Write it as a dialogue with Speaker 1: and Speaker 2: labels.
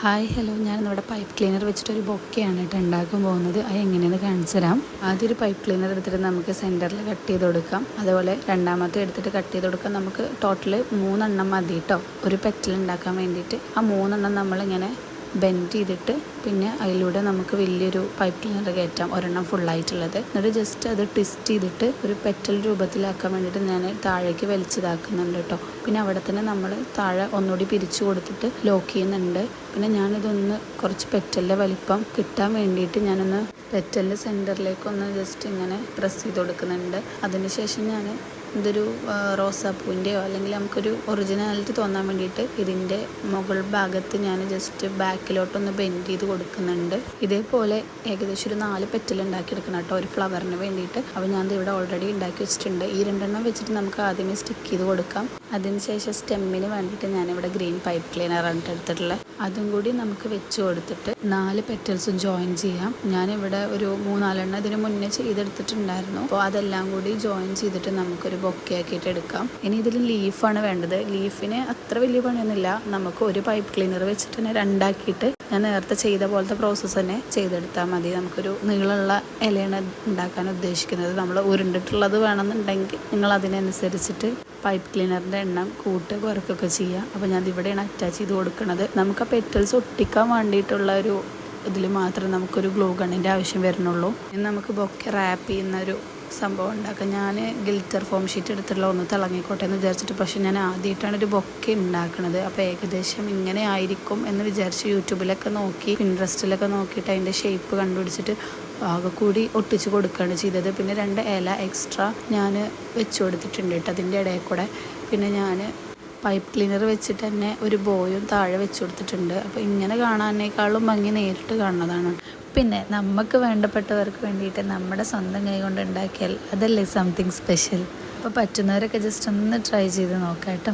Speaker 1: Hi hello, ഞാനിന്നിവിടെ pipe cleaner വെച്ചിട്ടൊരു ബൊക്കെയാണ് ഉണ്ടാക്കാൻ പോകുന്നത്. അത് എങ്ങനെയെന്ന് കാണിച്ചു തരാം. ആദ്യം ഒരു പൈപ്പ് ക്ലീനർ എടുത്തിട്ട് നമുക്ക് സെൻറ്ററിൽ കട്ട് ചെയ്ത് കൊടുക്കാം. അതുപോലെ രണ്ടാമത്തെ എടുത്തിട്ട് കട്ട് ചെയ്ത് കൊടുക്കാം. നമുക്ക് ടോട്ടൽ 3 മതി കേട്ടോ, ഒരു പെറ്റൽ ഉണ്ടാക്കാൻ വേണ്ടിയിട്ട്. ആ 3 നമ്മളിങ്ങനെ ബെൻഡ് ചെയ്തിട്ട് പിന്നെ അതിലൂടെ നമുക്ക് വലിയൊരു പൈപ്പ് ക്ലീനർ കയറ്റാം, ഒരെണ്ണം ഫുള്ളായിട്ടുള്ളത്. എന്നിട്ട് ജസ്റ്റ് അത് ട്വിസ്റ്റ് ചെയ്തിട്ട് ഒരു പെറ്റൽ രൂപത്തിലാക്കാൻ വേണ്ടിയിട്ട് ഞാൻ താഴേക്ക് വലിച്ചതാക്കുന്നുണ്ട് കേട്ടോ. പിന്നെ അവിടെ തന്നെ നമ്മൾ താഴെ ഒന്നുകൂടി പിരിച്ചു കൊടുത്തിട്ട് ലോക്ക് ചെയ്യുന്നുണ്ട്. പിന്നെ ഞാനിതൊന്ന് കുറച്ച് പെറ്റലിൻ്റെ വലിപ്പം കിട്ടാൻ വേണ്ടിയിട്ട് ഞാനൊന്ന് പെറ്റലിൻ്റെ സെൻറ്ററിലേക്കൊന്ന് ജസ്റ്റ് ഇങ്ങനെ പ്രസ് ചെയ്ത് കൊടുക്കുന്നുണ്ട്. അതിനുശേഷം ഞാൻ ഇതൊരു റോസാപ്പൂവിൻ്റെയോ അല്ലെങ്കിൽ നമുക്കൊരു ഒറിജിനാലിറ്റി തോന്നാൻ വേണ്ടിയിട്ട് ഇതിൻ്റെ മുകൾ ഭാഗത്ത് ഞാൻ ജസ്റ്റ് ബാക്കിലോട്ടൊന്ന് ബെൻഡ് ചെയ്ത് കൊടുക്കുന്നുണ്ട്. ഇതേപോലെ ഏകദേശം ഒരു 4 പെറ്റൽ ഉണ്ടാക്കിയെടുക്കണം കേട്ടോ, ഒരു ഫ്ലവറിന് വേണ്ടിയിട്ട്. അപ്പോൾ ഞാൻ ഇവിടെ ഓൾറെഡി ഉണ്ടാക്കി വെച്ചിട്ടുണ്ട്. ഈ 2 വെച്ചിട്ട് നമുക്ക് ആദ്യമേ സ്റ്റിക്ക് ചെയ്ത് കൊടുക്കാം. അതിനുശേഷം സ്റ്റെമ്മിന് വേണ്ടിയിട്ട് ഞാനിവിടെ ഗ്രീൻ പൈപ്പ് ക്ലീനറാണ് എടുത്തിട്ടുള്ളത്. അതും കൂടി നമുക്ക് വെച്ച് കൊടുത്തിട്ട് 4 പെറ്റൽസും ജോയിൻ ചെയ്യാം. ഞാനിവിടെ ഒരു 3-4 ഇതിന് മുന്നേ ചെയ്തെടുത്തിട്ടുണ്ടായിരുന്നു. അപ്പോൾ അതെല്ലാം കൂടി ജോയിൻ ചെയ്തിട്ട് നമുക്കൊരു ബൊക്കെ ആക്കിയിട്ട് എടുക്കാം. ഇനി ഇതിൽ ലീഫാണ് വേണ്ടത്. ലീഫിന് അത്ര വലിയ പണിയൊന്നുമില്ല. നമുക്ക് ഒരു പൈപ്പ് ക്ലീനർ വെച്ചിട്ട് തന്നെ 2 ആക്കിയിട്ട് ഞാൻ നേരത്തെ ചെയ്ത പോലത്തെ പ്രോസസ്സ് തന്നെ ചെയ്തെടുത്താൽ മതി. നമുക്കൊരു നീളമുള്ള ഇലയാണ് ഉണ്ടാക്കാൻ ഉദ്ദേശിക്കുന്നത്. നമ്മൾ ഉരുണ്ടിട്ടുള്ളത് വേണമെന്നുണ്ടെങ്കിൽ നിങ്ങൾ അതിനനുസരിച്ചിട്ട് പൈപ്പ് ക്ലീനറിൻ്റെ എണ്ണം കുറയ്ക്കുകയൊക്കെ ചെയ്യുക. അപ്പോൾ ഞാൻ ഇവിടെയാണ് അറ്റാച്ച് ചെയ്ത് കൊടുക്കുന്നത്. നമുക്ക് ആ പെറ്റൽസ് ഒട്ടിക്കാൻ വേണ്ടിയിട്ടുള്ള ഒരു ഇതിൽ മാത്രമേ നമുക്കൊരു ഗ്ലൂ ഗണ്ണിൻ്റെ ആവശ്യം വരുന്നുള്ളൂ. ഇനി നമുക്ക് ബൊക്കെ റാപ്പ് ചെയ്യുന്നൊരു സംഭവം ഉണ്ടാക്കാം. ഞാൻ ഗിൽറ്റർ ഫോം ഷീറ്റ് എടുത്തിട്ടുള്ള ഒന്ന് തിളങ്ങിക്കോട്ടെ എന്ന് വിചാരിച്ചിട്ട്, പക്ഷേ ഞാൻ ആദ്യമായിട്ടാണ് ഒരു ബൊക്കെ ഉണ്ടാക്കുന്നത്. അപ്പോൾ ഏകദേശം ഇങ്ങനെ ആയിരിക്കും എന്ന് വിചാരിച്ച് യൂട്യൂബിലൊക്കെ നോക്കി പിൻട്രസ്റ്റിലൊക്കെ നോക്കിയിട്ട് അതിൻ്റെ ഷേപ്പ് കണ്ടുപിടിച്ചിട്ട് ആകെ കൂടി ഒട്ടിച്ച് കൊടുക്കുകയാണ് ചെയ്തത്. പിന്നെ 2 ഇല എക്സ്ട്രാ ഞാൻ വെച്ച് കൊടുത്തിട്ടുണ്ട് കേട്ടോ അതിൻ്റെ ഇടയിൽ കൂടെ. പിന്നെ ഞാൻ പൈപ്പ് ക്ലീനർ വെച്ചിട്ട് തന്നെ ഒരു ബോയും താഴെ വെച്ച് കൊടുത്തിട്ടുണ്ട്. അപ്പോൾ ഇങ്ങനെ കാണാനേക്കാളും ഭംഗി നേരിട്ട് കാണുന്നതാണ്. പിന്നെ നമുക്ക് വേണ്ടപ്പെട്ടവർക്ക് വേണ്ടിയിട്ട് നമ്മുടെ സ്വന്തം കൈ കൊണ്ട് ഉണ്ടാക്കിയാൽ അതല്ലേ സംതിങ് സ്പെഷ്യൽ. അപ്പോൾ പറ്റുന്നവരൊക്കെ ജസ്റ്റ് ഒന്ന് ട്രൈ ചെയ്ത് നോക്കാം കേട്ടോ.